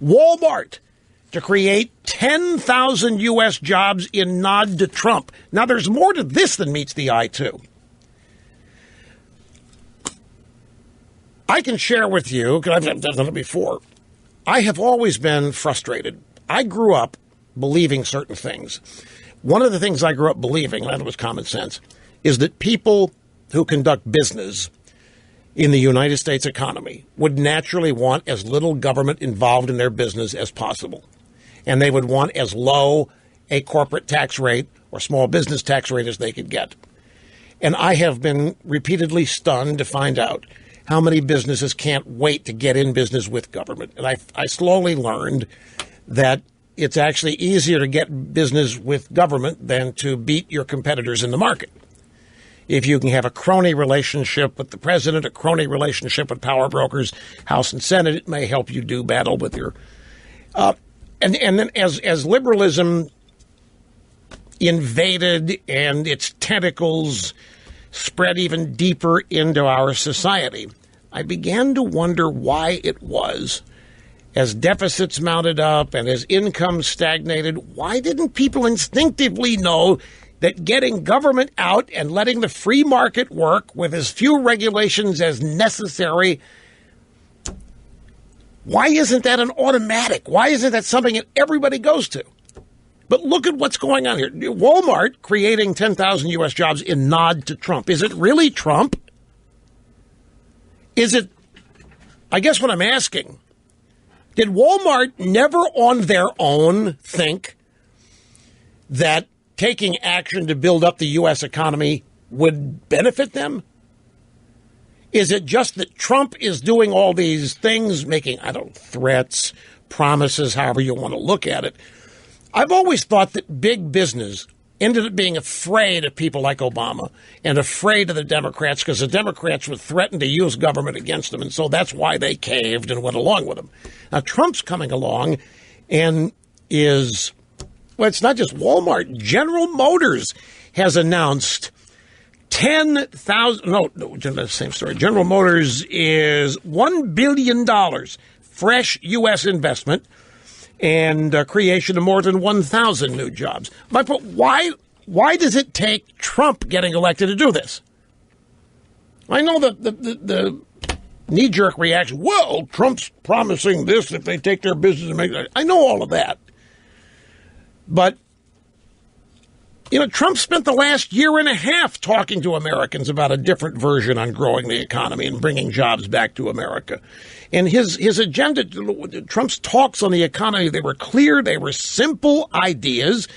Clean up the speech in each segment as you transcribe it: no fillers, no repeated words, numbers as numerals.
Walmart to create 10,000 U.S. jobs in nod to Trump. Now, there's more to this than meets the eye, too. I can share with you, because I've done it before, I have always been frustrated. I grew up believing certain things. One of the things I grew up believing, and it was common sense, is that people who conduct business in the United States economy would naturally want as little government involved in their business as possible. And they would want as low a corporate tax rate or small business tax rate as they could get. And I have been repeatedly stunned to find out how many businesses can't wait to get in business with government. And I slowly learned that it's actually easier to get business with government than to beat your competitors in the market. If you can have a crony relationship with the president, a crony relationship with power brokers, House and Senate, it may help you do battle with your... And then as liberalism invaded and its tentacles spread even deeper into our society, I began to wonder why it was, as deficits mounted up and as income stagnated, why didn't people instinctively know that getting government out and letting the free market work with as few regulations as necessary, why isn't that an automatic? Why isn't that something that everybody goes to? But look at what's going on here. Walmart creating 10,000 U.S. jobs in nod to Trump. Is it really Trump? Is it, I guess what I'm asking, did Walmart never on their own think that taking action to build up the U.S. economy would benefit them? Is it just that Trump is doing all these things, making, threats, promises, however you want to look at it? I've always thought that big business ended up being afraid of people like Obama and afraid of the Democrats because the Democrats would threaten to use government against them. And so that's why they caved and went along with them. Now, Trump's coming along and is, well, it's not just Walmart. General Motors has announced 10,000, no, same story. General Motors is $1 billion fresh U.S. investment and creation of more than 1,000 new jobs. My point, why does it take Trump getting elected to do this? I know the knee-jerk reaction, well, Trump's promising this if they take their business and make it. I know all of that. But, Trump spent the last year and a half talking to Americans about a different version on growing the economy and bringing jobs back to America. And his agenda, Trump's talks on the economy, they were clear, they were simple ideas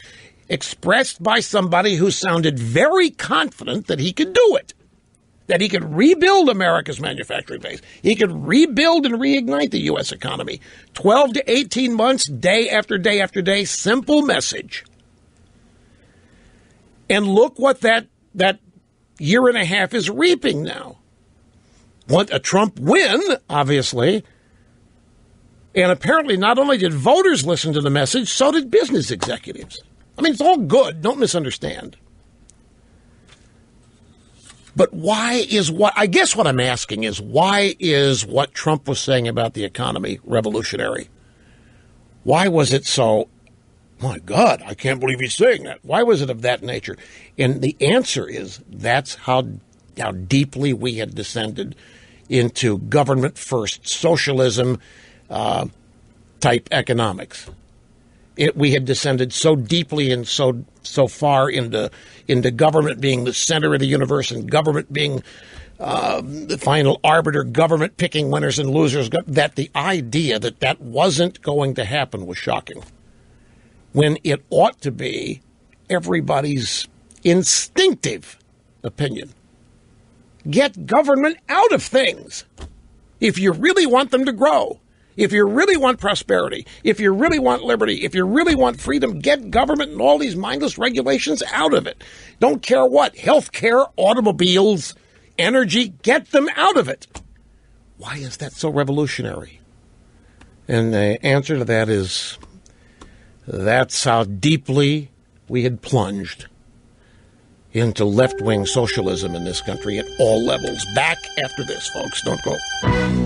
expressed by somebody who sounded very confident that he could do it, that he could rebuild America's manufacturing base. He could rebuild and reignite the U.S. economy. 12 to 18 months, day after day after day, simple message. And look what that year and a half is reaping now. Want a Trump win, obviously. And apparently not only did voters listen to the message, so did business executives. I mean, it's all good. Don't misunderstand. But I guess what I'm asking is, why is what Trump was saying about the economy revolutionary? Why was it so, my God, I can't believe he's saying that. Why was it of that nature? And the answer is, that's how deeply we had descended into government-first socialism type economics. We had descended so deeply and so far into government being the center of the universe and government being the final arbiter, government picking winners and losers, that the idea that wasn't going to happen was shocking. When it ought to be everybody's instinctive opinion. Get government out of things if you really want them to grow. If you really want prosperity, if you really want liberty, if you really want freedom, get government and all these mindless regulations out of it. Don't care what, health care, automobiles, energy, get them out of it. Why is that so revolutionary? And the answer to that is, that's how deeply we had plunged into left-wing socialism in this country at all levels. Back after this, folks. Don't go.